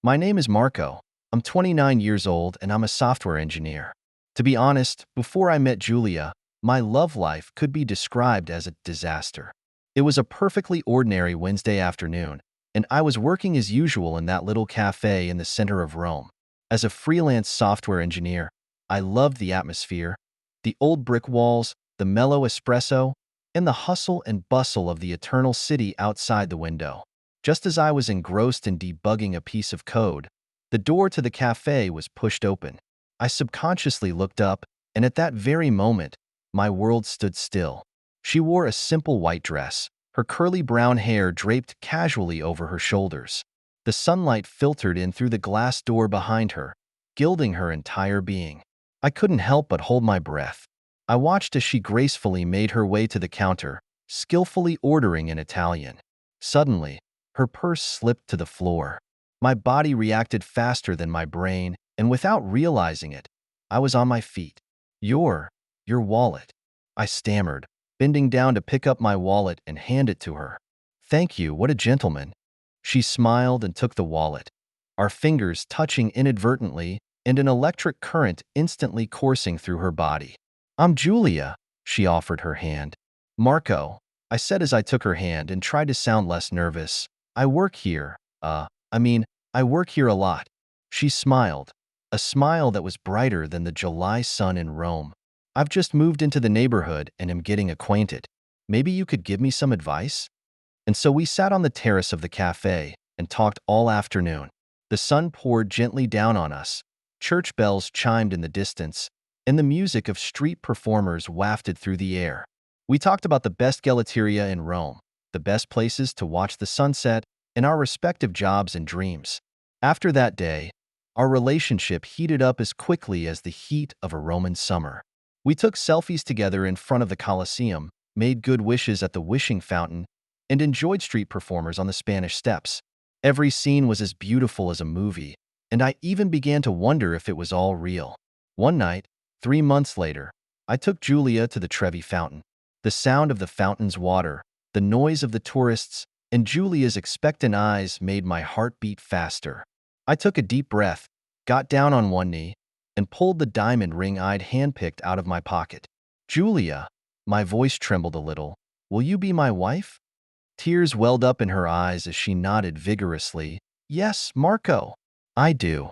My name is Marco. I'm 29 years old and I'm a software engineer. To be honest, before I met Giulia, my love life could be described as a disaster. It was a perfectly ordinary Wednesday afternoon, and I was working as usual in that little cafe in the center of Rome. As a freelance software engineer, I loved the atmosphere, the old brick walls, the mellow espresso, and the hustle and bustle of the eternal city outside the window. Just as I was engrossed in debugging a piece of code, the door to the cafe was pushed open. I subconsciously looked up, and at that very moment, my world stood still. She wore a simple white dress, her curly brown hair draped casually over her shoulders. The sunlight filtered in through the glass door behind her, gilding her entire being. I couldn't help but hold my breath. I watched as she gracefully made her way to the counter, skillfully ordering in Italian. Suddenly, her purse slipped to the floor. My body reacted faster than my brain, and without realizing it, I was on my feet. Your wallet, I stammered, bending down to pick up my wallet and hand it to her. Thank you, what a gentleman. She smiled and took the wallet, our fingers touching inadvertently and an electric current instantly coursing through her body. I'm Giulia, she offered her hand. Marco, I said as I took her hand and tried to sound less nervous. I work here, I work here a lot. She smiled, a smile that was brighter than the July sun in Rome. I've just moved into the neighborhood and am getting acquainted. Maybe you could give me some advice? And so we sat on the terrace of the cafe and talked all afternoon. The sun poured gently down on us, church bells chimed in the distance, and the music of street performers wafted through the air. We talked about the best gelateria in Rome, the best places to watch the sunset, and our respective jobs and dreams. After that day, our relationship heated up as quickly as the heat of a Roman summer. We took selfies together in front of the Colosseum, made good wishes at the wishing fountain, and enjoyed street performers on the Spanish Steps. Every scene was as beautiful as a movie, and I even began to wonder if it was all real. One night, 3 months later, I took Giulia to the Trevi Fountain. The sound of the fountain's water, the noise of the tourists, and Giulia's expectant eyes made my heart beat faster. I took a deep breath, got down on one knee, and pulled the diamond ring I'd handpicked out of my pocket. Giulia, my voice trembled a little, will you be my wife? Tears welled up in her eyes as she nodded vigorously. Yes, Marco. I do.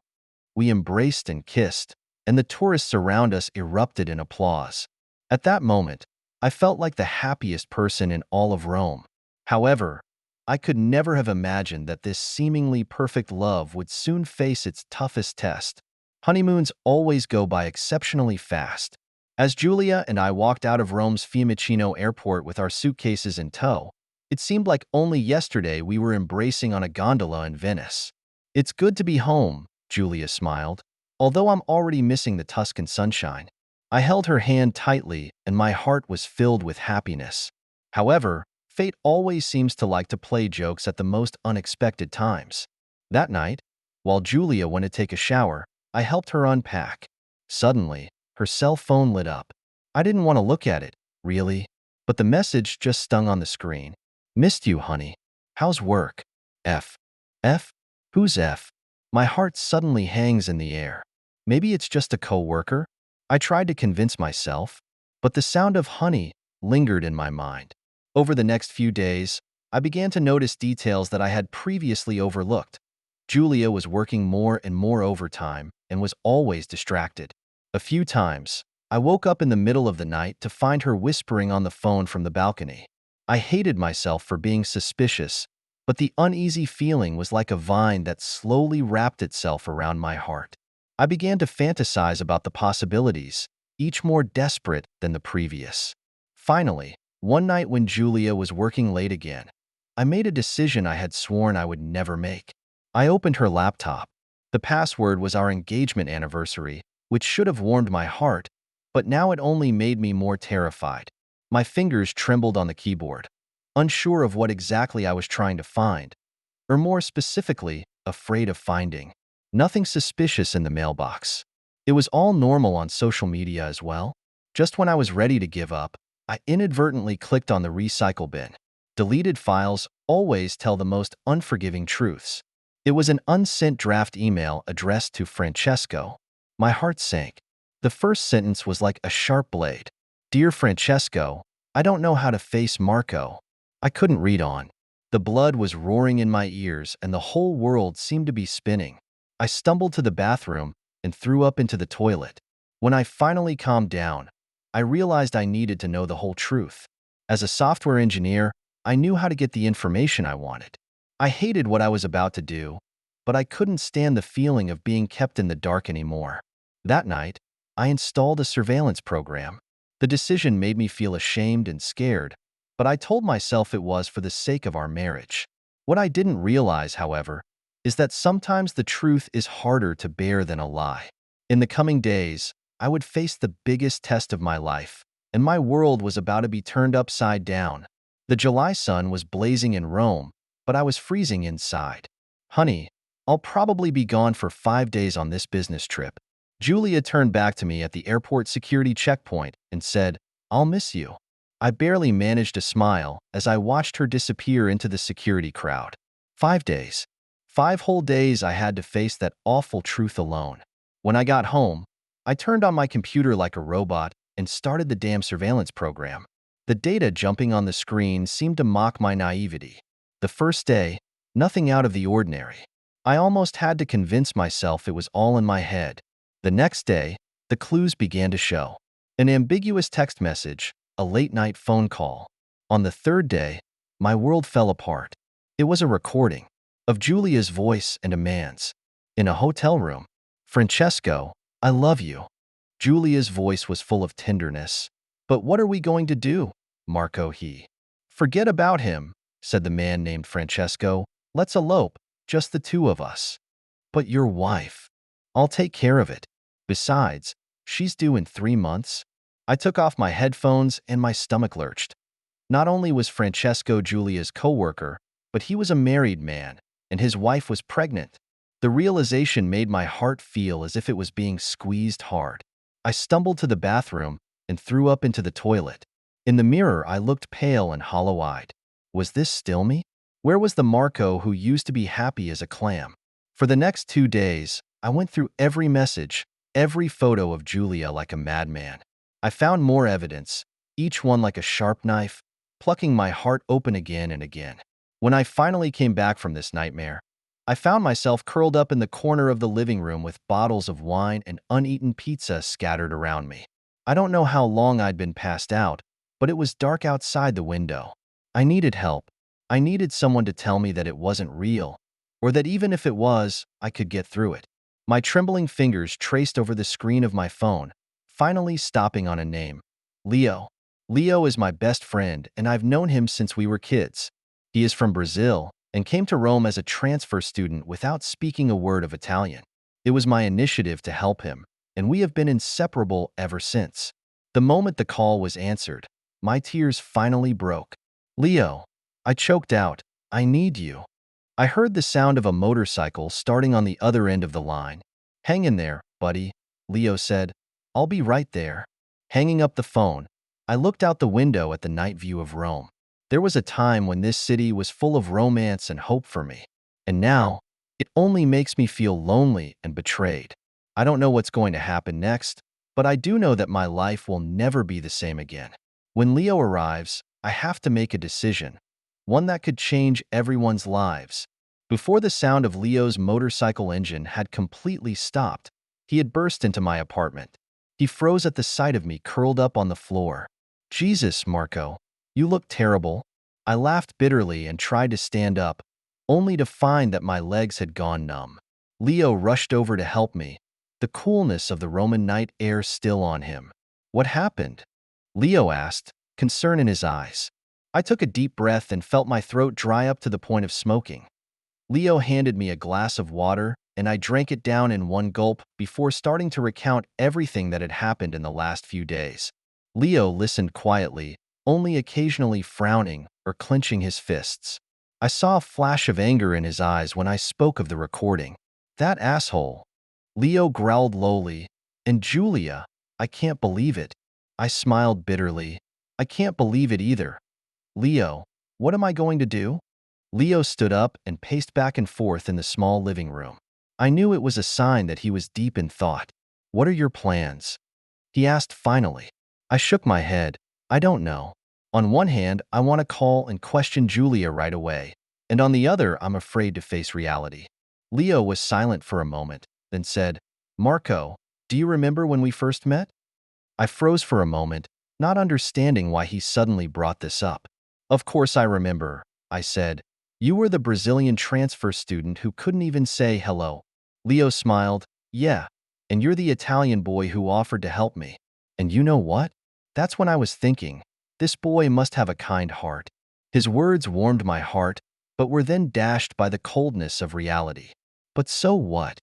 We embraced and kissed, and the tourists around us erupted in applause. At that moment, I felt like the happiest person in all of Rome. However, I could never have imagined that this seemingly perfect love would soon face its toughest test. Honeymoons always go by exceptionally fast. As Giulia and I walked out of Rome's Fiumicino airport with our suitcases in tow, it seemed like only yesterday we were embracing on a gondola in Venice. It's good to be home, Giulia smiled, although I'm already missing the Tuscan sunshine. I held her hand tightly and my heart was filled with happiness. However, fate always seems to like to play jokes at the most unexpected times. That night, while Giulia went to take a shower, I helped her unpack. Suddenly, her cell phone lit up. I didn't want to look at it, really, but the message just stung on the screen. Missed you, honey. How's work? F. F? Who's F? My heart suddenly hangs in the air. Maybe it's just a coworker? I tried to convince myself, but the sound of honey lingered in my mind. Over the next few days, I began to notice details that I had previously overlooked. Giulia was working more and more overtime and was always distracted. A few times, I woke up in the middle of the night to find her whispering on the phone from the balcony. I hated myself for being suspicious, but the uneasy feeling was like a vine that slowly wrapped itself around my heart. I began to fantasize about the possibilities, each more desperate than the previous. Finally, one night when Giulia was working late again, I made a decision I had sworn I would never make. I opened her laptop. The password was our engagement anniversary, which should have warmed my heart, but now it only made me more terrified. My fingers trembled on the keyboard, unsure of what exactly I was trying to find, or more specifically, afraid of finding. Nothing suspicious in the mailbox. It was all normal on social media as well. Just when I was ready to give up, I inadvertently clicked on the recycle bin. Deleted files always tell the most unforgiving truths. It was an unsent draft email addressed to Francesco. My heart sank. The first sentence was like a sharp blade. Dear Francesco, I don't know how to face Marco. I couldn't read on. The blood was roaring in my ears and the whole world seemed to be spinning. I stumbled to the bathroom and threw up into the toilet. When I finally calmed down, I realized I needed to know the whole truth. As a software engineer, I knew how to get the information I wanted. I hated what I was about to do, but I couldn't stand the feeling of being kept in the dark anymore. That night, I installed a surveillance program. The decision made me feel ashamed and scared, but I told myself it was for the sake of our marriage. What I didn't realize, however, is that sometimes the truth is harder to bear than a lie. In the coming days, I would face the biggest test of my life, and my world was about to be turned upside down. The July sun was blazing in Rome, but I was freezing inside. Honey, I'll probably be gone for 5 days on this business trip. Giulia turned back to me at the airport security checkpoint and said, I'll miss you. I barely managed a smile as I watched her disappear into the security crowd. 5 days. 5 whole days I had to face that awful truth alone. When I got home, I turned on my computer like a robot and started the damn surveillance program. The data jumping on the screen seemed to mock my naivety. The first day, nothing out of the ordinary. I almost had to convince myself it was all in my head. The next day, the clues began to show. An ambiguous text message, a late-night phone call. On the third day, my world fell apart. It was a recording of Giulia's voice and a man's. In a hotel room. Francesco, I love you. Giulia's voice was full of tenderness. But what are we going to do, Marco? Forget about him, said the man named Francesco. Let's elope, just the two of us. But your wife. I'll take care of it. Besides, she's due in 3 months. I took off my headphones and my stomach lurched. Not only was Francesco Giulia's co-worker, but he was a married man, and his wife was pregnant. The realization made my heart feel as if it was being squeezed hard. I stumbled to the bathroom and threw up into the toilet. In the mirror, I looked pale and hollow-eyed. Was this still me? Where was the Marco who used to be happy as a clam? For the next 2 days, I went through every message, every photo of Giulia like a madman. I found more evidence, each one like a sharp knife, plucking my heart open again and again. When I finally came back from this nightmare, I found myself curled up in the corner of the living room with bottles of wine and uneaten pizza scattered around me. I don't know how long I'd been passed out, but it was dark outside the window. I needed help. I needed someone to tell me that it wasn't real, or that even if it was, I could get through it. My trembling fingers traced over the screen of my phone, finally stopping on a name. Leo. Leo is my best friend, and I've known him since we were kids. He is from Brazil and came to Rome as a transfer student without speaking a word of Italian. It was my initiative to help him, and we have been inseparable ever since. The moment the call was answered, my tears finally broke. Leo, I choked out, I need you. I heard the sound of a motorcycle starting on the other end of the line. Hang in there, buddy, Leo said. I'll be right there. Hanging up the phone, I looked out the window at the night view of Rome. There was a time when this city was full of romance and hope for me. And now, it only makes me feel lonely and betrayed. I don't know what's going to happen next, but I do know that my life will never be the same again. When Leo arrives, I have to make a decision, one that could change everyone's lives. Before the sound of Leo's motorcycle engine had completely stopped, he had burst into my apartment. He froze at the sight of me curled up on the floor. Jesus, Marco, you look terrible. I laughed bitterly and tried to stand up, only to find that my legs had gone numb. Leo rushed over to help me, the coolness of the Roman night air still on him. What happened? Leo asked, concern in his eyes. I took a deep breath and felt my throat dry up to the point of smoking. Leo handed me a glass of water, and I drank it down in one gulp before starting to recount everything that had happened in the last few days. Leo listened quietly, only occasionally frowning or clenching his fists. I saw a flash of anger in his eyes when I spoke of the recording. That asshole. Leo growled lowly. And Giulia, I can't believe it. I smiled bitterly. I can't believe it either. Leo, what am I going to do? Leo stood up and paced back and forth in the small living room. I knew it was a sign that he was deep in thought. "What are your plans?" he asked finally. I shook my head. "I don't know. On one hand, I want to call and question Giulia right away, and on the other, I'm afraid to face reality." Leo was silent for a moment, then said, "Marco, do you remember when we first met?" I froze for a moment, not understanding why he suddenly brought this up. "Of course I remember," I said. "You were the Brazilian transfer student who couldn't even say hello." Leo smiled. "Yeah, and you're the Italian boy who offered to help me. And you know what? That's when I was thinking, this boy must have a kind heart." His words warmed my heart, but were then dashed by the coldness of reality. "But so what?"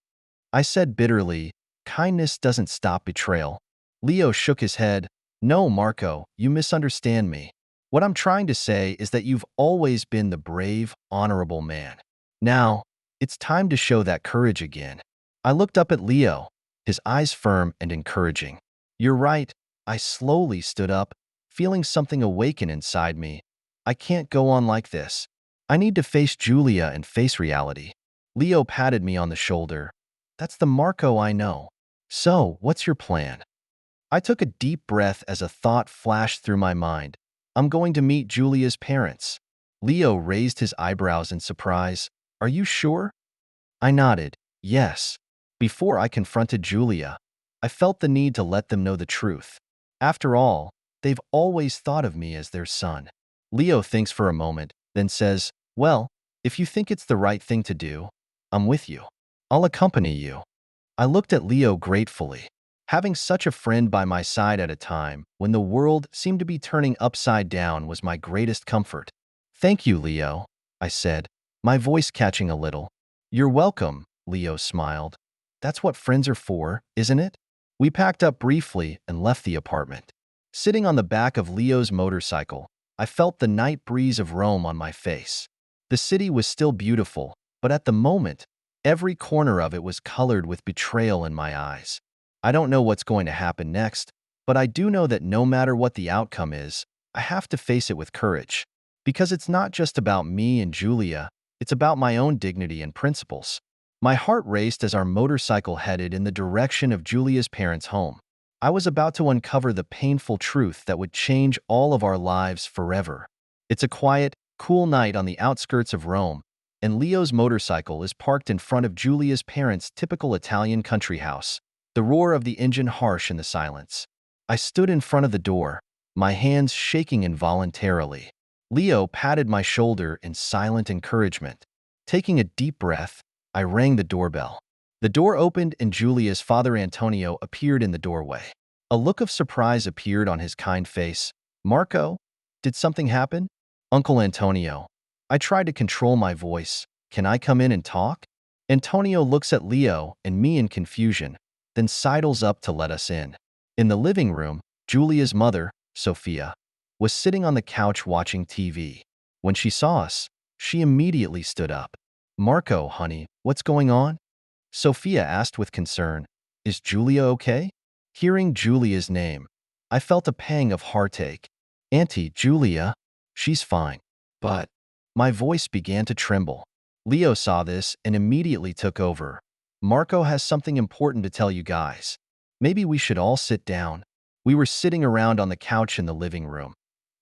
I said bitterly. "Kindness doesn't stop betrayal." Leo shook his head. "No, Marco, you misunderstand me. What I'm trying to say is that you've always been the brave, honorable man. Now, it's time to show that courage again." I looked up at Leo, his eyes firm and encouraging. "You're right." I slowly stood up, feeling something awaken inside me. "I can't go on like this. I need to face Giulia and face reality." Leo patted me on the shoulder. "That's the Marco I know. So, what's your plan?" I took a deep breath as a thought flashed through my mind. "I'm going to meet Giulia's parents." Leo raised his eyebrows in surprise. "Are you sure?" I nodded. "Yes." Before I confronted Giulia, I felt the need to let them know the truth. After all, they've always thought of me as their son. Leo thinks for a moment, then says, "Well, if you think it's the right thing to do, I'm with you. I'll accompany you." I looked at Leo gratefully. Having such a friend by my side at a time when the world seemed to be turning upside down was my greatest comfort. "Thank you, Leo," I said, my voice catching a little. "You're welcome," Leo smiled. "That's what friends are for, isn't it?" We packed up briefly and left the apartment. Sitting on the back of Leo's motorcycle, I felt the night breeze of Rome on my face. The city was still beautiful, but at the moment, every corner of it was colored with betrayal in my eyes. I don't know what's going to happen next, but I do know that no matter what the outcome is, I have to face it with courage. Because it's not just about me and Giulia, it's about my own dignity and principles. My heart raced as our motorcycle headed in the direction of Giulia's parents' home. I was about to uncover the painful truth that would change all of our lives forever. It's a quiet, cool night on the outskirts of Rome, and Leo's motorcycle is parked in front of Giulia's parents' typical Italian country house, the roar of the engine harsh in the silence. I stood in front of the door, my hands shaking involuntarily. Leo patted my shoulder in silent encouragement. Taking a deep breath, I rang the doorbell. The door opened and Giulia's father Antonio appeared in the doorway. A look of surprise appeared on his kind face. "Marco, did something happen?" "Uncle Antonio." I tried to control my voice. "Can I come in and talk?" Antonio looks at Leo and me in confusion, then sidles up to let us in. In the living room, Giulia's mother, Sophia, was sitting on the couch watching TV. When she saw us, she immediately stood up. "Marco, honey, what's going on?" Sophia asked with concern. "Is Giulia okay?" Hearing Giulia's name, I felt a pang of heartache. "Auntie Giulia, she's fine." But my voice began to tremble. Leo saw this and immediately took over. "Marco has something important to tell you guys. Maybe we should all sit down." We were sitting around on the couch in the living room.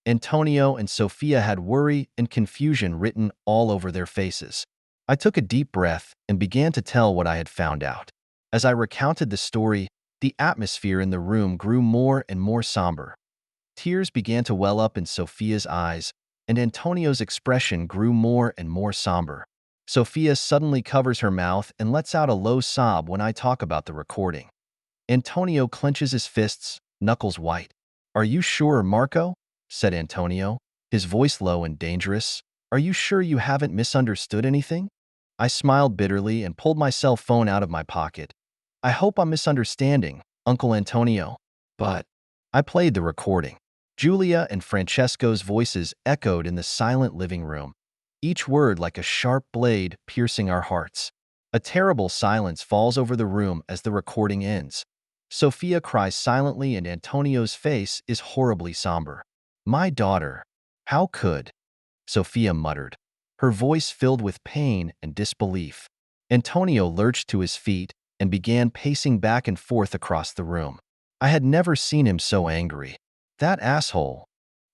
Antonio and Sophia had worry and confusion written all over their faces. I took a deep breath and began to tell what I had found out. As I recounted the story, the atmosphere in the room grew more and more somber. Tears began to well up in Sophia's eyes, and Antonio's expression grew more and more somber. Sophia suddenly covers her mouth and lets out a low sob when I talk about the recording. Antonio clenches his fists, knuckles white. "Are you sure, Marco?" said Antonio, his voice low and dangerous. "Are you sure you haven't misunderstood anything?" I smiled bitterly and pulled my cell phone out of my pocket. "I hope I'm misunderstanding, Uncle Antonio." But I played the recording. Giulia and Francesco's voices echoed in the silent living room, each word like a sharp blade piercing our hearts. A terrible silence falls over the room as the recording ends. Sophia cries silently and Antonio's face is horribly somber. "My daughter. How could?" Sophia muttered. her voice filled with pain and disbelief. Antonio lurched to his feet and began pacing back and forth across the room. I had never seen him so angry. That asshole.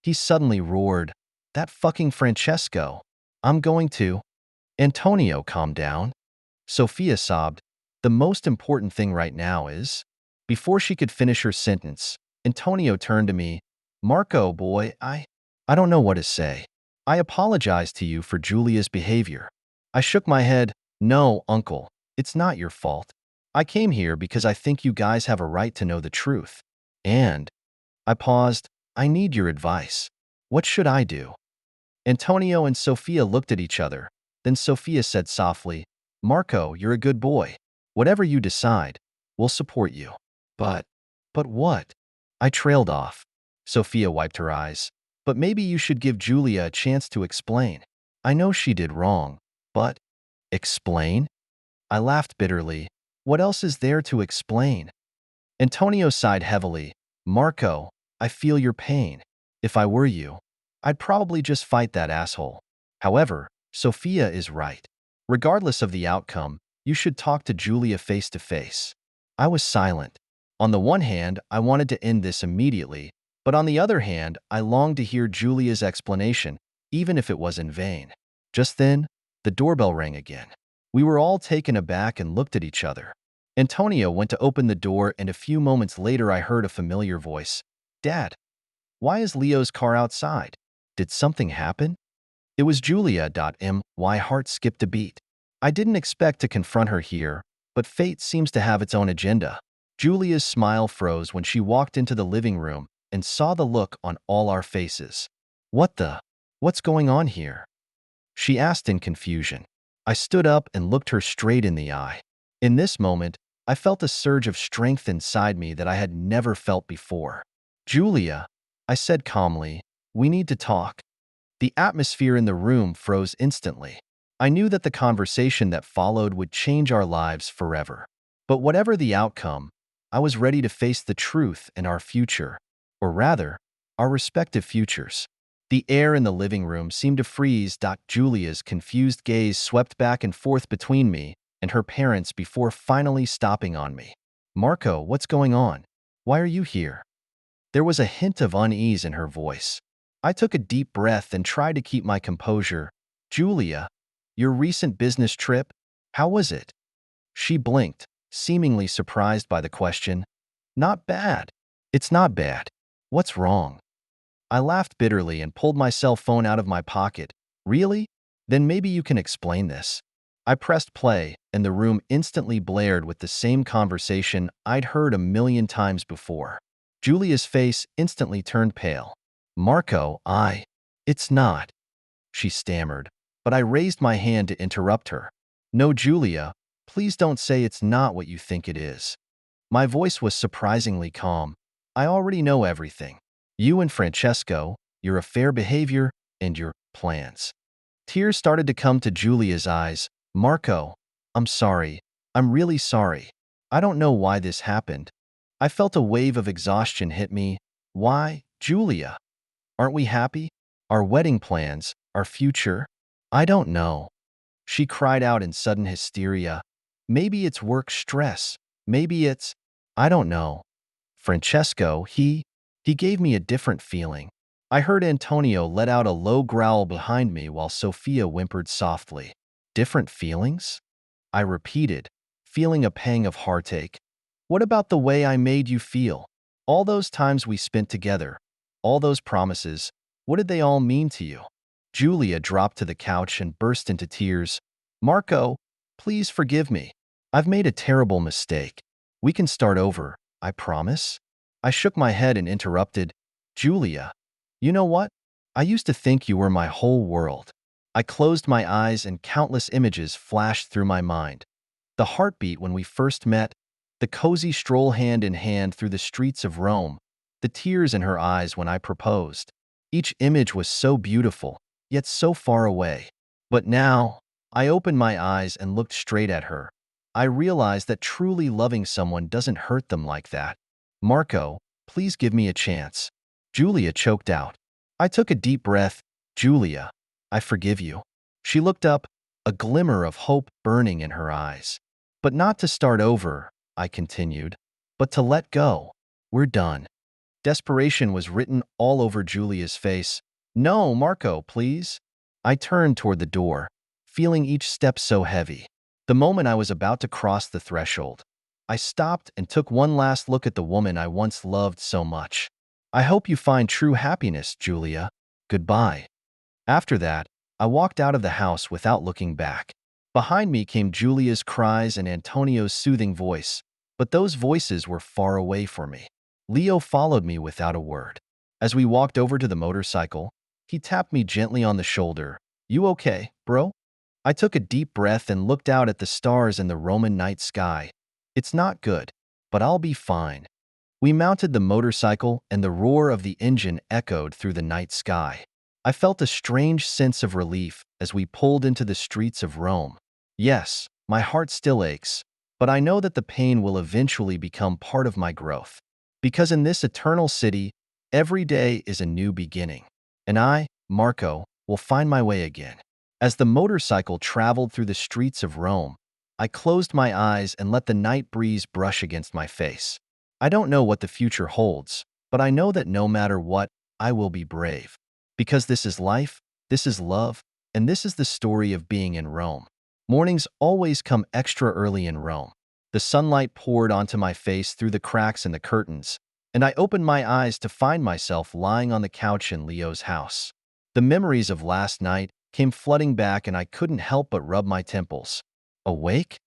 He suddenly roared. That fucking Francesco. I'm going to. Antonio, calm down. Sophia sobbed. The most important thing right now is. Before she could finish her sentence, Antonio turned to me. Marco, boy, I don't know what to say. I apologize to you for Giulia's behavior. I shook my head. No, uncle, it's not your fault. I came here because I think you guys have a right to know the truth. And I paused. I need your advice. What should I do? Antonio and Sophia looked at each other. Then Sophia said softly, Marco, you're a good boy. Whatever you decide, we'll support you. But what? I trailed off. Sophia wiped her eyes. But maybe you should give Giulia a chance to explain. I know she did wrong, but explain? I laughed bitterly. What else is there to explain? Antonio sighed heavily. Marco, I feel your pain. If I were you, I'd probably just fight that asshole. However, Sophia is right. Regardless of the outcome, you should talk to Giulia face to face. I was silent. On the one hand, I wanted to end this immediately, but on the other hand, I longed to hear Giulia's explanation, even if it was in vain. Just then, the doorbell rang again. We were all taken aback and looked at each other. Antonio went to open the door, and a few moments later I heard a familiar voice. Dad, why is Leo's car outside? Did something happen? It was Giulia. My heart skipped a beat. I didn't expect to confront her here, but fate seems to have its own agenda. Giulia's smile froze when she walked into the living room and saw the look on all our faces. What's going on here? She asked in confusion. I stood up and looked her straight in the eye. In this moment, I felt a surge of strength inside me that I had never felt before. Giulia, I said calmly, we need to talk. The atmosphere in the room froze instantly. I knew that the conversation that followed would change our lives forever. But whatever the outcome, I was ready to face the truth in our future, or rather, our respective futures. The air in the living room seemed to freeze. Giulia's confused gaze swept back and forth between me and her parents before finally stopping on me. Marco, what's going on? Why are you here? There was a hint of unease in her voice. I took a deep breath and tried to keep my composure. Giulia, your recent business trip, how was it? She blinked, seemingly surprised by the question. Not bad. It's not bad. What's wrong? I laughed bitterly and pulled my cell phone out of my pocket. Really? Then maybe you can explain this. I pressed play, and the room instantly blared with the same conversation I'd heard a million times before. Giulia's face instantly turned pale. Marco, it's not, she stammered, but I raised my hand to interrupt her. No, Giulia, please don't say it's not what you think it is. My voice was surprisingly calm. I already know everything. You and Francesco, your affair behavior, and your plans. Tears started to come to Giulia's eyes. Marco, I'm sorry. I'm really sorry. I don't know why this happened. I felt a wave of exhaustion hit me. Why, Giulia? Aren't we happy? Our wedding plans, our future? I don't know. She cried out in sudden hysteria. Maybe it's work stress. Maybe it's, I don't know. Francesco, he gave me a different feeling. I heard Antonio let out a low growl behind me while Sophia whimpered softly. Different feelings? I repeated, feeling a pang of heartache. What about the way I made you feel? All those times we spent together, all those promises, what did they all mean to you? Giulia dropped to the couch and burst into tears. Marco, please forgive me. I've made a terrible mistake. We can start over, I promise. I shook my head and interrupted. Giulia, you know what? I used to think you were my whole world. I closed my eyes and countless images flashed through my mind. The heartbeat when we first met, the cozy stroll hand in hand through the streets of Rome, the tears in her eyes when I proposed. Each image was so beautiful, yet so far away. But now, I opened my eyes and looked straight at her. I realized that truly loving someone doesn't hurt them like that. Marco, please give me a chance. Giulia choked out. I took a deep breath. Giulia, I forgive you. She looked up, a glimmer of hope burning in her eyes. But not to start over, I continued, but to let go. We're done. Desperation was written all over Giulia's face. No, Marco, please. I turned toward the door, feeling each step so heavy. The moment I was about to cross the threshold, I stopped and took one last look at the woman I once loved so much. I hope you find true happiness, Giulia. Goodbye. After that, I walked out of the house without looking back. Behind me came Giulia's cries and Antonio's soothing voice, but those voices were far away from me. Leo followed me without a word. As we walked over to the motorcycle, he tapped me gently on the shoulder. You okay, bro? I took a deep breath and looked out at the stars in the Roman night sky. It's not good, but I'll be fine. We mounted the motorcycle and the roar of the engine echoed through the night sky. I felt a strange sense of relief as we pulled into the streets of Rome. Yes, my heart still aches, but I know that the pain will eventually become part of my growth. Because in this eternal city, every day is a new beginning. And I, Marco, will find my way again. As the motorcycle traveled through the streets of Rome, I closed my eyes and let the night breeze brush against my face. I don't know what the future holds, but I know that no matter what, I will be brave. Because this is life, this is love, and this is the story of being in Rome. Mornings always come extra early in Rome. The sunlight poured onto my face through the cracks in the curtains, and I opened my eyes to find myself lying on the couch in Leo's house. The memories of last night came flooding back and I couldn't help but rub my temples. Awake?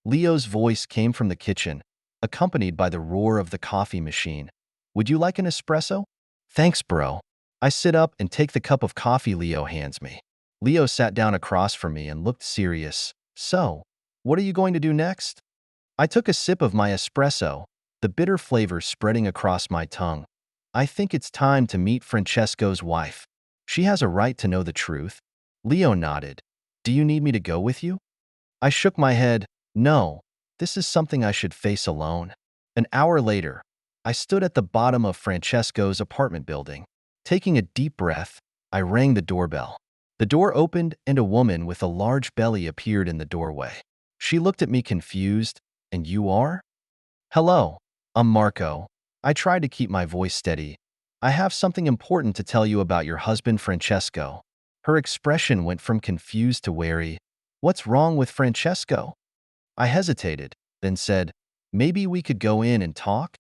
Leo's voice came from the kitchen, accompanied by the roar of the coffee machine. Would you like an espresso? Thanks, bro. I sit up and take the cup of coffee Leo hands me. Leo sat down across from me and looked serious. So, what are you going to do next? I took a sip of my espresso, the bitter flavor spreading across my tongue. I think it's time to meet Francesco's wife. She has a right to know the truth. Leo nodded. Do you need me to go with you? I shook my head. No, this is something I should face alone. An hour later, I stood at the bottom of Francesco's apartment building. Taking a deep breath, I rang the doorbell. The door opened and a woman with a large belly appeared in the doorway. She looked at me confused. And you are? Hello, I'm Marco. I tried to keep my voice steady. I have something important to tell you about your husband, Francesco. Her expression went from confused to wary. What's wrong with Francesco? I hesitated, then said, maybe we could go in and talk?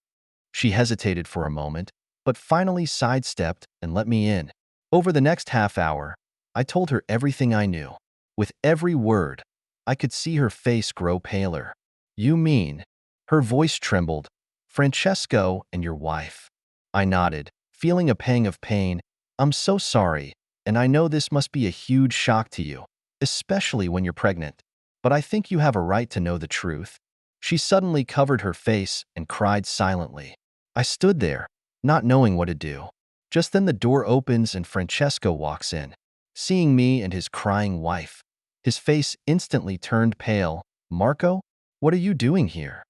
She hesitated for a moment, but finally sidestepped and let me in. Over the next half hour, I told her everything I knew. With every word, I could see her face grow paler. You mean? Her voice trembled. Francesco and your wife. I nodded, feeling a pang of pain. I'm so sorry, and I know this must be a huge shock to you, especially when you're pregnant. But I think you have a right to know the truth. She suddenly covered her face and cried silently. I stood there, not knowing what to do. Just then the door opens and Francesco walks in. Seeing me and his crying wife, his face instantly turned pale. Marco? What are you doing here?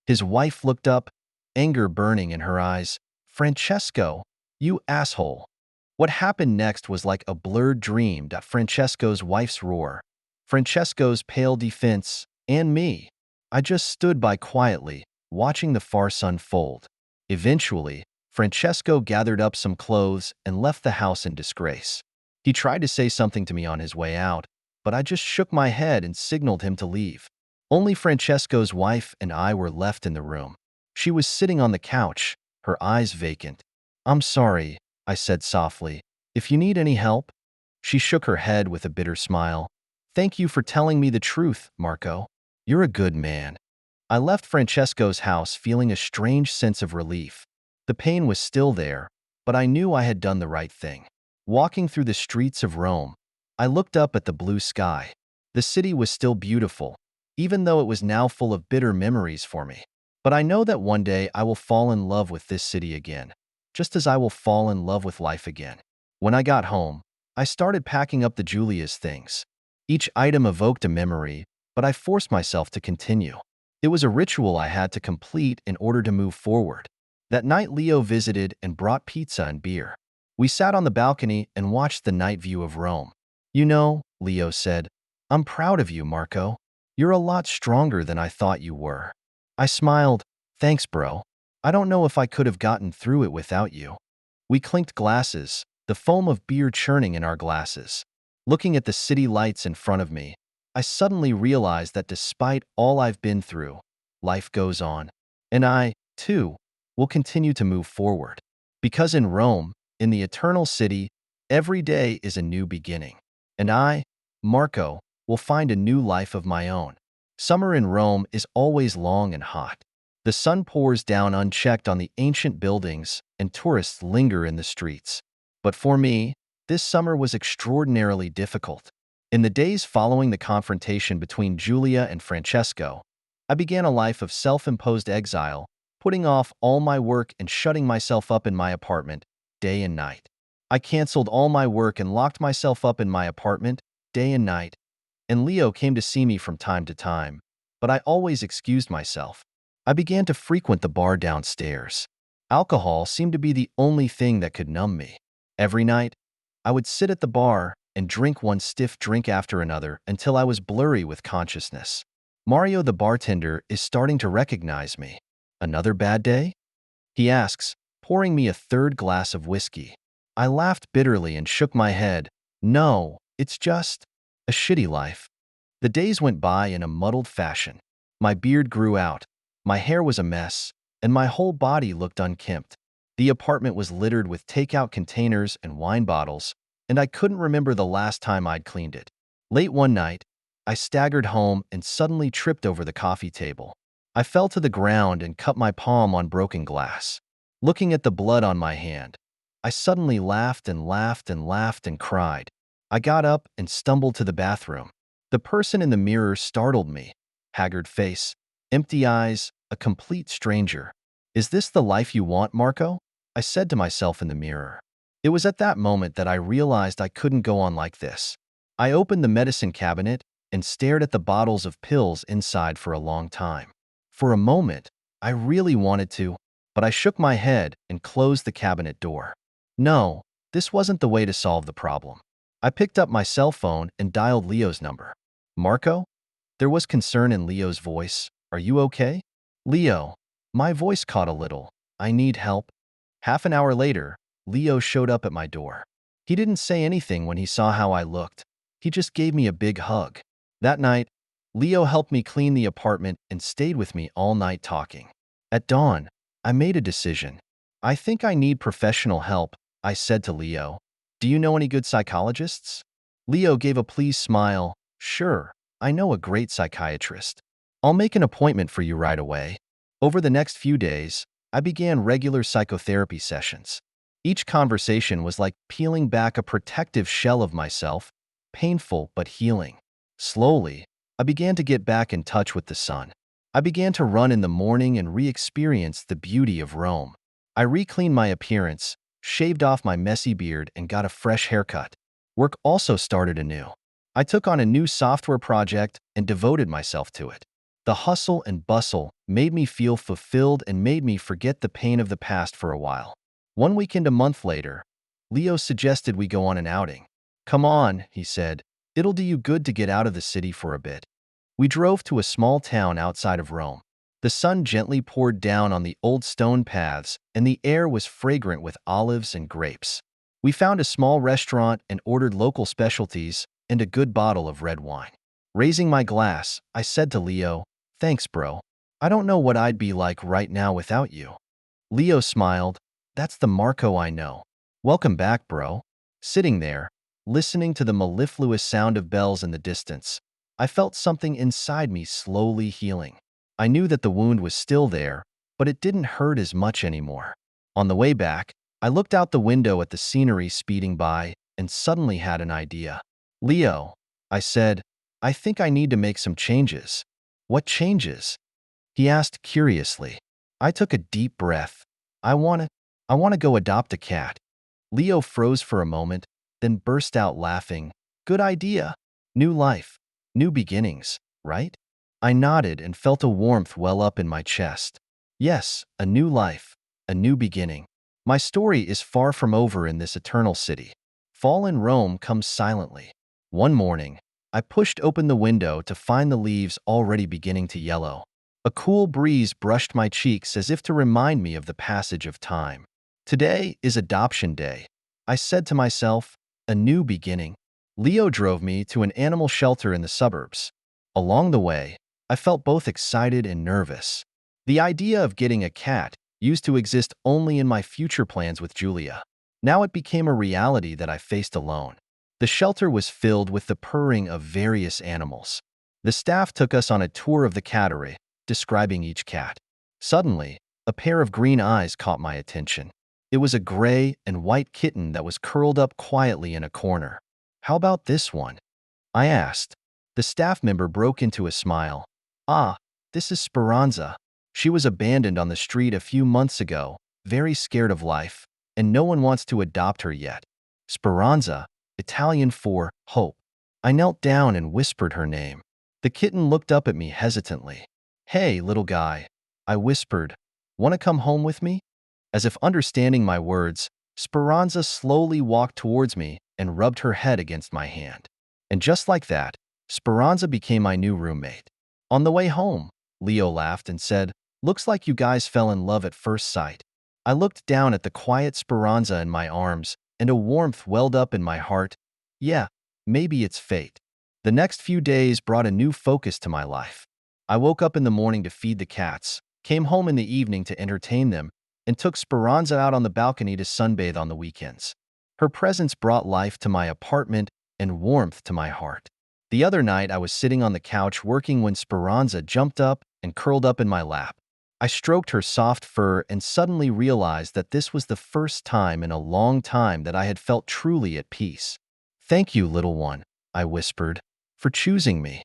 His wife looked up, anger burning in her eyes. Francesco, you asshole. What happened next was like a blurred dream. Francesco's wife's roar, Francesco's pale defense, and me. I just stood by quietly, watching the farce unfold. Eventually, Francesco gathered up some clothes and left the house in disgrace. He tried to say something to me on his way out, but I just shook my head and signaled him to leave. Only Francesco's wife and I were left in the room. She was sitting on the couch, her eyes vacant. I'm sorry, I said softly. If you need any help? She shook her head with a bitter smile. Thank you for telling me the truth, Marco. You're a good man. I left Francesco's house feeling a strange sense of relief. The pain was still there, but I knew I had done the right thing. Walking through the streets of Rome, I looked up at the blue sky. The city was still beautiful, even though it was now full of bitter memories for me. But I know that one day I will fall in love with this city again, just as I will fall in love with life again. When I got home, I started packing up the Giulia's things. Each item evoked a memory, but I forced myself to continue. It was a ritual I had to complete in order to move forward. That night Leo visited and brought pizza and beer. We sat on the balcony and watched the night view of Rome. You know, Leo said. I'm proud of you, Marco. You're a lot stronger than I thought you were. I smiled. Thanks, bro. I don't know if I could have gotten through it without you. We clinked glasses, the foam of beer churning in our glasses. Looking at the city lights in front of me, I suddenly realized that despite all I've been through, life goes on. And I, too, will continue to move forward. Because in Rome, in the eternal city, every day is a new beginning. And I, Marco, will find a new life of my own. Summer in Rome is always long and hot. The sun pours down unchecked on the ancient buildings, and tourists linger in the streets. But for me, this summer was extraordinarily difficult. In the days following the confrontation between Giulia and Francesco, I began a life of self-imposed exile, putting off all my work and shutting myself up in my apartment, day and night. I canceled all my work and locked myself up in my apartment, day and night, and Leo came to see me from time to time, but I always excused myself. I began to frequent the bar downstairs. Alcohol seemed to be the only thing that could numb me. Every night, I would sit at the bar and drink one stiff drink after another until I was blurry with consciousness. Mario, the bartender, is starting to recognize me. Another bad day? He asks, pouring me a third glass of whiskey. I laughed bitterly and shook my head. No, it's just a shitty life. The days went by in a muddled fashion. My beard grew out, my hair was a mess, and my whole body looked unkempt. The apartment was littered with takeout containers and wine bottles, and I couldn't remember the last time I'd cleaned it. Late one night, I staggered home and suddenly tripped over the coffee table. I fell to the ground and cut my palm on broken glass. Looking at the blood on my hand, I suddenly laughed and laughed and laughed and cried. I got up and stumbled to the bathroom. The person in the mirror startled me. Haggard face, empty eyes, a complete stranger. Is this the life you want, Marco? I said to myself in the mirror. It was at that moment that I realized I couldn't go on like this. I opened the medicine cabinet and stared at the bottles of pills inside for a long time. For a moment, I really wanted to, but I shook my head and closed the cabinet door. No, this wasn't the way to solve the problem. I picked up my cell phone and dialed Leo's number. Marco? There was concern in Leo's voice. Are you okay? Leo. My voice caught a little. I need help. Half an hour later, Leo showed up at my door. He didn't say anything when he saw how I looked. He just gave me a big hug. That night, Leo helped me clean the apartment and stayed with me all night talking. At dawn, I made a decision. I think I need professional help, I said to Leo. Do you know any good psychologists? Leo gave a pleased smile. Sure, I know a great psychiatrist. I'll make an appointment for you right away. Over the next few days, I began regular psychotherapy sessions. Each conversation was like peeling back a protective shell of myself, painful but healing. Slowly, I began to get back in touch with the sun. I began to run in the morning and re-experience the beauty of Rome. I re-cleaned my appearance, shaved off my messy beard, and got a fresh haircut. Work also started anew. I took on a new software project and devoted myself to it. The hustle and bustle made me feel fulfilled and made me forget the pain of the past for a while. One weekend a month later, Leo suggested we go on an outing. Come on, he said. It'll do you good to get out of the city for a bit. We drove to a small town outside of Rome. The sun gently poured down on the old stone paths, and the air was fragrant with olives and grapes. We found a small restaurant and ordered local specialties and a good bottle of red wine. Raising my glass, I said to Leo, "Thanks, bro. I don't know what I'd be like right now without you." Leo smiled. That's the Marco I know. Welcome back, bro. Sitting there, listening to the mellifluous sound of bells in the distance, I felt something inside me slowly healing. I knew that the wound was still there, but it didn't hurt as much anymore. On the way back, I looked out the window at the scenery speeding by and suddenly had an idea. Leo, I said, I think I need to make some changes. What changes? He asked curiously. I took a deep breath. I want to go adopt a cat. Leo froze for a moment, then burst out laughing. Good idea. New life, new beginnings, right? I nodded and felt a warmth well up in my chest. Yes, a new life, a new beginning. My story is far from over in this eternal city. Fall in Rome comes silently. One morning, I pushed open the window to find the leaves already beginning to yellow. A cool breeze brushed my cheeks as if to remind me of the passage of time. Today is adoption day. I said to myself, a new beginning. Leo drove me to an animal shelter in the suburbs. Along the way, I felt both excited and nervous. The idea of getting a cat used to exist only in my future plans with Giulia. Now it became a reality that I faced alone. The shelter was filled with the purring of various animals. The staff took us on a tour of the cattery, describing each cat. Suddenly, a pair of green eyes caught my attention. It was a gray and white kitten that was curled up quietly in a corner. "How about this one?" I asked. The staff member broke into a smile. "Ah, this is Speranza. She was abandoned on the street a few months ago, very scared of life, and no one wants to adopt her yet." Speranza, Italian for hope. I knelt down and whispered her name. The kitten looked up at me hesitantly. "Hey, little guy," I whispered. "Want to come home with me?" As if understanding my words, Speranza slowly walked towards me and rubbed her head against my hand. And just like that, Speranza became my new roommate. On the way home, Leo laughed and said, "Looks like you guys fell in love at first sight." I looked down at the quiet Speranza in my arms, and a warmth welled up in my heart. Yeah, maybe it's fate. The next few days brought a new focus to my life. I woke up in the morning to feed the cats, came home in the evening to entertain them, and took Speranza out on the balcony to sunbathe on the weekends. Her presence brought life to my apartment and warmth to my heart. The other night, I was sitting on the couch working when Speranza jumped up and curled up in my lap. I stroked her soft fur and suddenly realized that this was the first time in a long time that I had felt truly at peace. "Thank you, little one," I whispered, "for choosing me."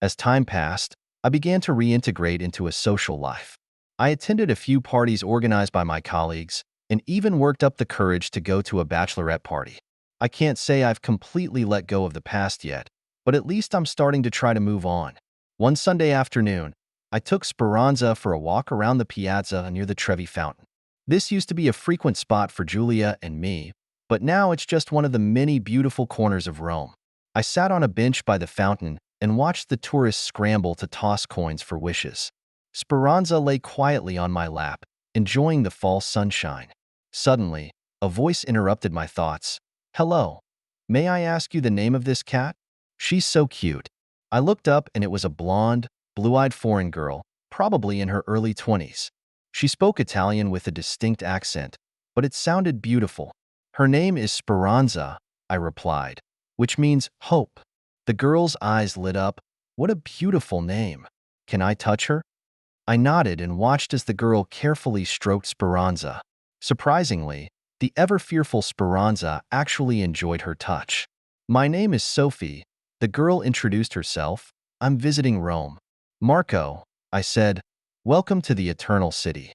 As time passed, I began to reintegrate into a social life. I attended a few parties organized by my colleagues and even worked up the courage to go to a bachelorette party. I can't say I've completely let go of the past yet, but at least I'm starting to try to move on. One Sunday afternoon, I took Speranza for a walk around the piazza near the Trevi Fountain. This used to be a frequent spot for Giulia and me, but now it's just one of the many beautiful corners of Rome. I sat on a bench by the fountain and watched the tourists scramble to toss coins for wishes. Speranza lay quietly on my lap, enjoying the fall sunshine. Suddenly, a voice interrupted my thoughts. "Hello. May I ask you the name of this cat? She's so cute." I looked up and it was a blonde, blue-eyed foreign girl, probably in her early 20s. She spoke Italian with a distinct accent, but it sounded beautiful. "Her name is Speranza," I replied, "which means hope." The girl's eyes lit up. "What a beautiful name. Can I touch her?" I nodded and watched as the girl carefully stroked Speranza. Surprisingly, the ever-fearful Speranza actually enjoyed her touch. "My name is Sophie," the girl introduced herself. "I'm visiting Rome." "Marco," I said, "welcome to the Eternal City."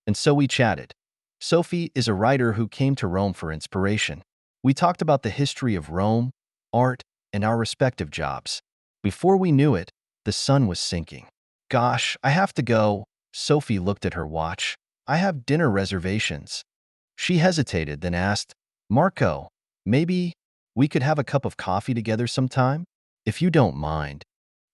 And so we chatted. Sophie is a writer who came to Rome for inspiration. We talked about the history of Rome, art, and our respective jobs. Before we knew it, the sun was sinking. "Gosh, I have to go." Sophie looked at her watch. "I have dinner reservations." She hesitated, then asked, "Marco, maybe we could have a cup of coffee together sometime? If you don't mind."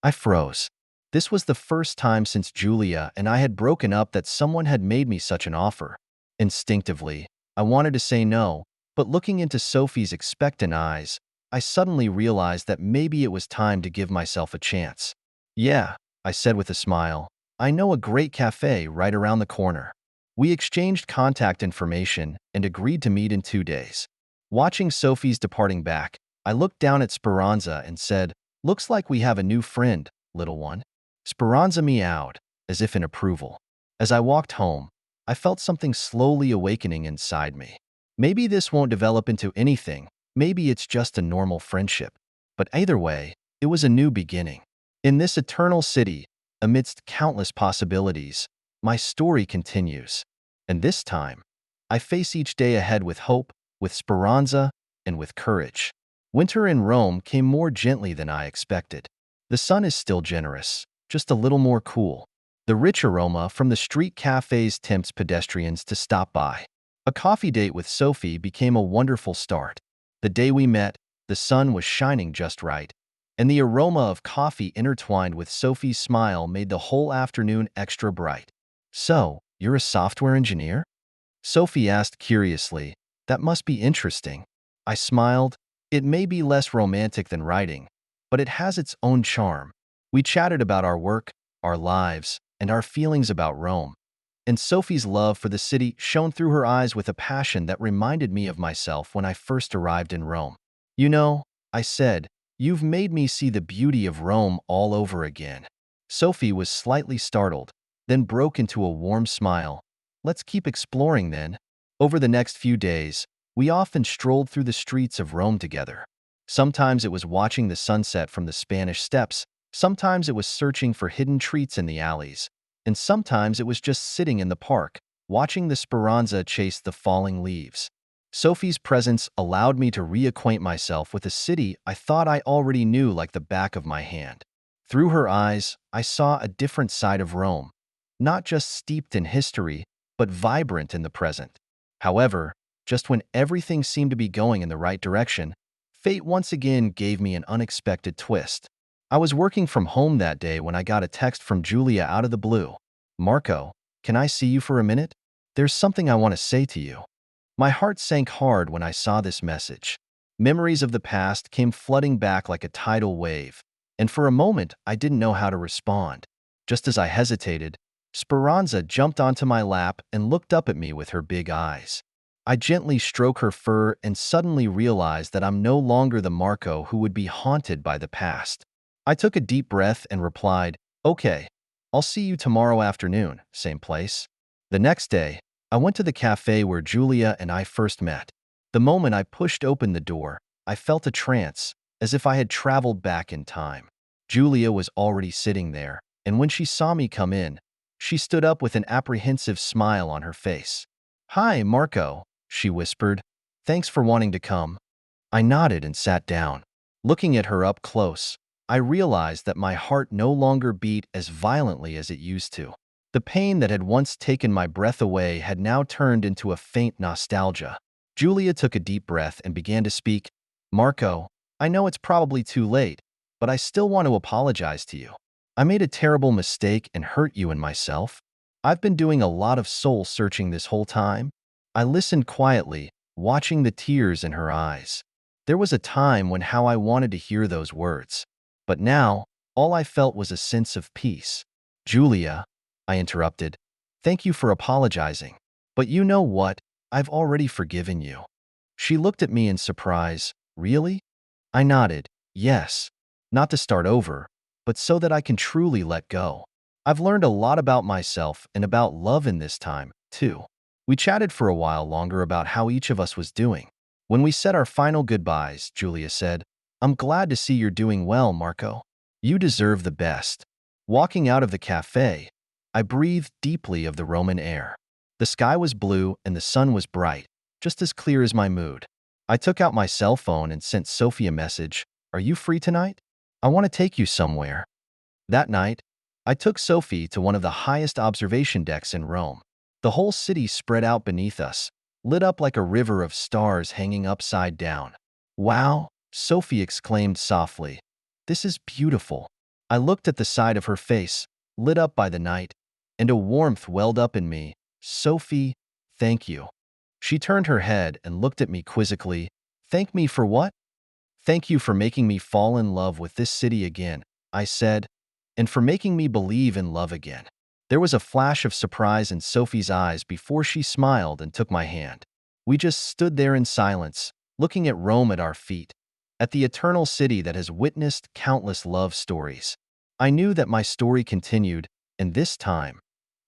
I froze. This was the first time since Giulia and I had broken up that someone had made me such an offer. Instinctively, I wanted to say no, but looking into Sophie's expectant eyes, I suddenly realized that maybe it was time to give myself a chance. "Yeah," I said with a smile. "I know a great cafe right around the corner." We exchanged contact information and agreed to meet in 2 days. Watching Sophie's departing back, I looked down at Speranza and said, "Looks like we have a new friend, little one." Speranza meowed, as if in approval. As I walked home, I felt something slowly awakening inside me. Maybe this won't develop into anything. Maybe it's just a normal friendship. But either way, it was a new beginning. In this eternal city, amidst countless possibilities, my story continues. And this time, I face each day ahead with hope, with Speranza, and with courage. Winter in Rome came more gently than I expected. The sun is still generous, just a little more cool. The rich aroma from the street cafes tempts pedestrians to stop by. A coffee date with Sophie became a wonderful start. The day we met, The sun was shining just right, and the aroma of coffee intertwined with Sophie's smile made the whole afternoon extra bright. "So, you're a software engineer?" Sophie asked curiously. "That must be interesting." I smiled. "It may be less romantic than writing, but it has its own charm." We chatted about our work, our lives, and our feelings about Rome. And Sophie's love for the city shone through her eyes with a passion that reminded me of myself when I first arrived in Rome. "You know," I said, "you've made me see the beauty of Rome all over again." Sophie was slightly startled, then broke into a warm smile. "Let's keep exploring then." Over the next few days, we often strolled through the streets of Rome together. Sometimes it was watching the sunset from the Spanish Steps, sometimes it was searching for hidden treats in the alleys, and sometimes it was just sitting in the park, watching the Speranza chase the falling leaves. Sophie's presence allowed me to reacquaint myself with a city I thought I already knew like the back of my hand. Through her eyes, I saw a different side of Rome, not just steeped in history, but vibrant in the present. However, just when everything seemed to be going in the right direction, fate once again gave me an unexpected twist. I was working from home that day when I got a text from Giulia out of the blue. "Marco, can I see you for a minute? There's something I want to say to you." My heart sank hard when I saw this message. Memories of the past came flooding back like a tidal wave, and for a moment I didn't know how to respond. Just as I hesitated, Speranza jumped onto my lap and looked up at me with her big eyes. I gently stroked her fur and suddenly realized that I'm no longer the Marco who would be haunted by the past. I took a deep breath and replied, "Okay, I'll see you tomorrow afternoon, same place." The next day, I went to the cafe where Giulia and I first met. The moment I pushed open the door, I felt a trance, as if I had traveled back in time. Giulia was already sitting there, and when she saw me come in, she stood up with an apprehensive smile on her face. "Hi, Marco," she whispered. "Thanks for wanting to come." I nodded and sat down. Looking at her up close, I realized that my heart no longer beat as violently as it used to. The pain that had once taken my breath away had now turned into a faint nostalgia. Giulia took a deep breath and began to speak. "Marco, I know it's probably too late, but I still want to apologize to you. I made a terrible mistake and hurt you and myself. I've been doing a lot of soul searching this whole time." I listened quietly, watching the tears in her eyes. There was a time when how I wanted to hear those words. But now, all I felt was a sense of peace. "Giulia," I interrupted, "thank you for apologizing. But you know what? I've already forgiven you." She looked at me in surprise. "Really?" I nodded. "Yes. Not to start over, but so that I can truly let go. I've learned a lot about myself and about love in this time, too." We chatted for a while longer about how each of us was doing. When we said our final goodbyes, Giulia said, "I'm glad to see you're doing well, Marco. You deserve the best." Walking out of the cafe, I breathed deeply of the Roman air. The sky was blue and the sun was bright, just as clear as my mood. I took out my cell phone and sent Sophie a message. "Are you free tonight? I want to take you somewhere." That night, I took Sophie to one of the highest observation decks in Rome. The whole city spread out beneath us, lit up like a river of stars hanging upside down. "Wow," Sophie exclaimed softly. "This is beautiful." I looked at the side of her face, lit up by the night, and a warmth welled up in me. "Sophie, thank you." She turned her head and looked at me quizzically. "Thank me for what?" "Thank you for making me fall in love with this city again," I said, "and for making me believe in love again." There was a flash of surprise in Sophie's eyes before she smiled and took my hand. We just stood there in silence, looking at Rome at our feet, at the eternal city that has witnessed countless love stories. I knew that my story continued, and this time,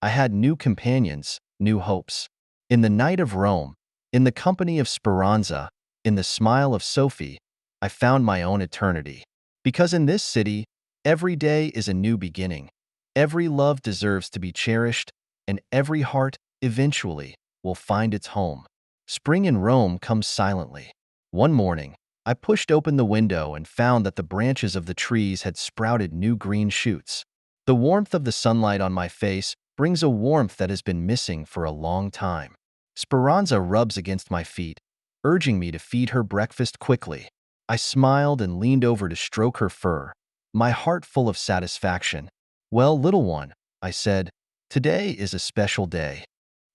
I had new companions, new hopes. In the night of Rome, in the company of Speranza, in the smile of Sophie, I found my own eternity. Because in this city, every day is a new beginning. Every love deserves to be cherished, and every heart, eventually, will find its home. Spring in Rome comes silently. One morning, I pushed open the window and found that the branches of the trees had sprouted new green shoots. The warmth of the sunlight on my face brings a warmth that has been missing for a long time. Speranza rubs against my feet, urging me to feed her breakfast quickly. I smiled and leaned over to stroke her fur, my heart full of satisfaction. "Well, little one," I said, "today is a special day."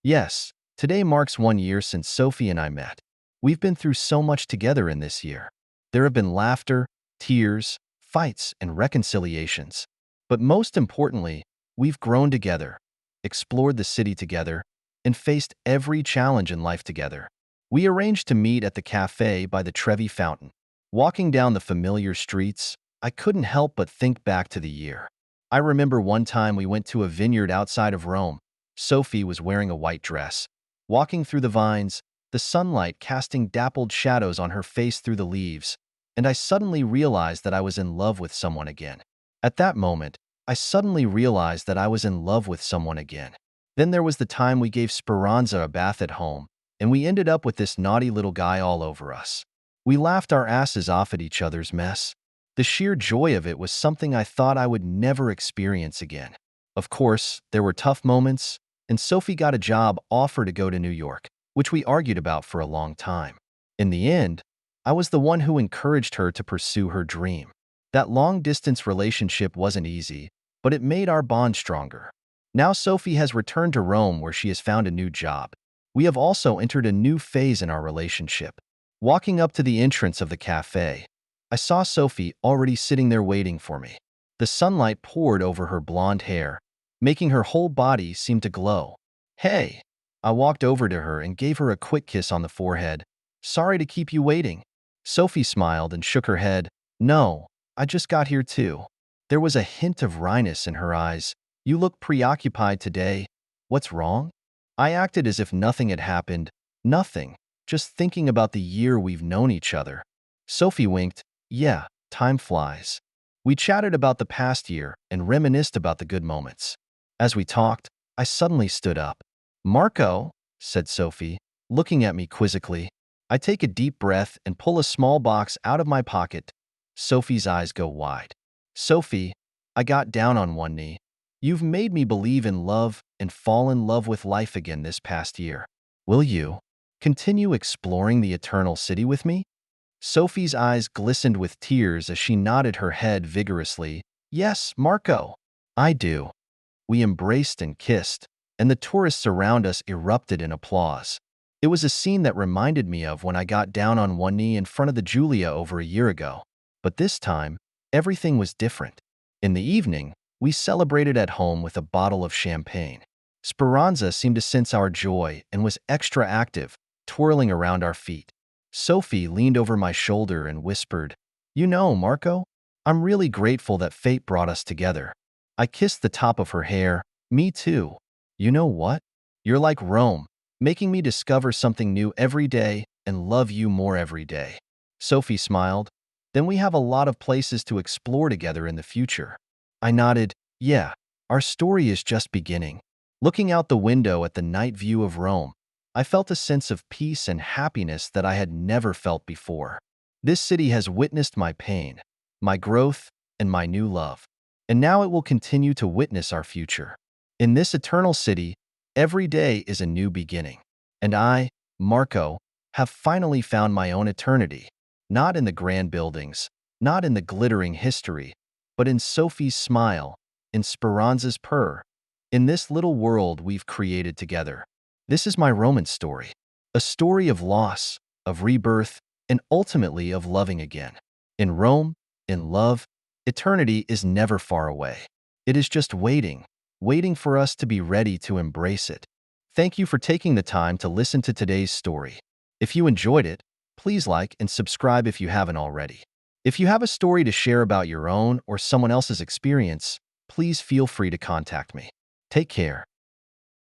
Yes, today marks 1 year since Sophie and I met. We've been through so much together in this year. There have been laughter, tears, fights, and reconciliations. But most importantly, we've grown together, explored the city together, and faced every challenge in life together. We arranged to meet at the cafe by the Trevi Fountain. Walking down the familiar streets, I couldn't help but think back to the year. I remember one time we went to a vineyard outside of Rome. Sophie was wearing a white dress. Walking through the vines, the sunlight casting dappled shadows on her face through the leaves, and I suddenly realized that I was in love with someone again. At that moment, I suddenly realized that I was in love with someone again. Then there was the time we gave Speranza a bath at home, and we ended up with this naughty little guy all over us. We laughed our asses off at each other's mess. The sheer joy of it was something I thought I would never experience again. Of course, there were tough moments, and Sophie got a job offer to go to New York, which we argued about for a long time. In the end, I was the one who encouraged her to pursue her dream. That long-distance relationship wasn't easy, but it made our bond stronger. Now Sophie has returned to Rome where she has found a new job. We have also entered a new phase in our relationship. Walking up to the entrance of the cafe, I saw Sophie already sitting there waiting for me. The sunlight poured over her blonde hair, making her whole body seem to glow. "Hey!" I walked over to her and gave her a quick kiss on the forehead. "Sorry to keep you waiting." Sophie smiled and shook her head. "No, I just got here too." There was a hint of wryness in her eyes. "You look preoccupied today. What's wrong?" I acted as if nothing had happened. "Nothing. Just thinking about the year we've known each other." Sophie winked. "Yeah, time flies." We chatted about the past year and reminisced about the good moments. As we talked, I suddenly stood up. "Marco," said Sophie, looking at me quizzically. I take a deep breath and pull a small box out of my pocket. Sophie's eyes go wide. "Sophie," I got down on one knee. "You've made me believe in love and fall in love with life again this past year. Will you continue exploring the eternal city with me?" Sophie's eyes glistened with tears as she nodded her head vigorously. "Yes, Marco, I do." We embraced and kissed, and the tourists around us erupted in applause. It was a scene that reminded me of when I got down on one knee in front of the Giulia over a year ago. But this time, everything was different. In the evening, we celebrated at home with a bottle of champagne. Speranza seemed to sense our joy and was extra active, twirling around our feet. Sophie leaned over my shoulder and whispered, "You know, Marco, I'm really grateful that fate brought us together." I kissed the top of her hair. "Me too. You know what? You're like Rome, making me discover something new every day and love you more every day." Sophie smiled. "Then we have a lot of places to explore together in the future." I nodded. "Yeah, our story is just beginning." Looking out the window at the night view of Rome, I felt a sense of peace and happiness that I had never felt before. This city has witnessed my pain, my growth, and my new love. And now it will continue to witness our future. In this eternal city, every day is a new beginning. And I, Marco, have finally found my own eternity. Not in the grand buildings, not in the glittering history, but in Sophie's smile, in Speranza's purr, in this little world we've created together. This is my Roman story, a story of loss, of rebirth, and ultimately of loving again. In Rome, in love, eternity is never far away. It is just waiting, waiting for us to be ready to embrace it. Thank you for taking the time to listen to today's story. If you enjoyed it, please like and subscribe if you haven't already. If you have a story to share about your own or someone else's experience, please feel free to contact me. Take care.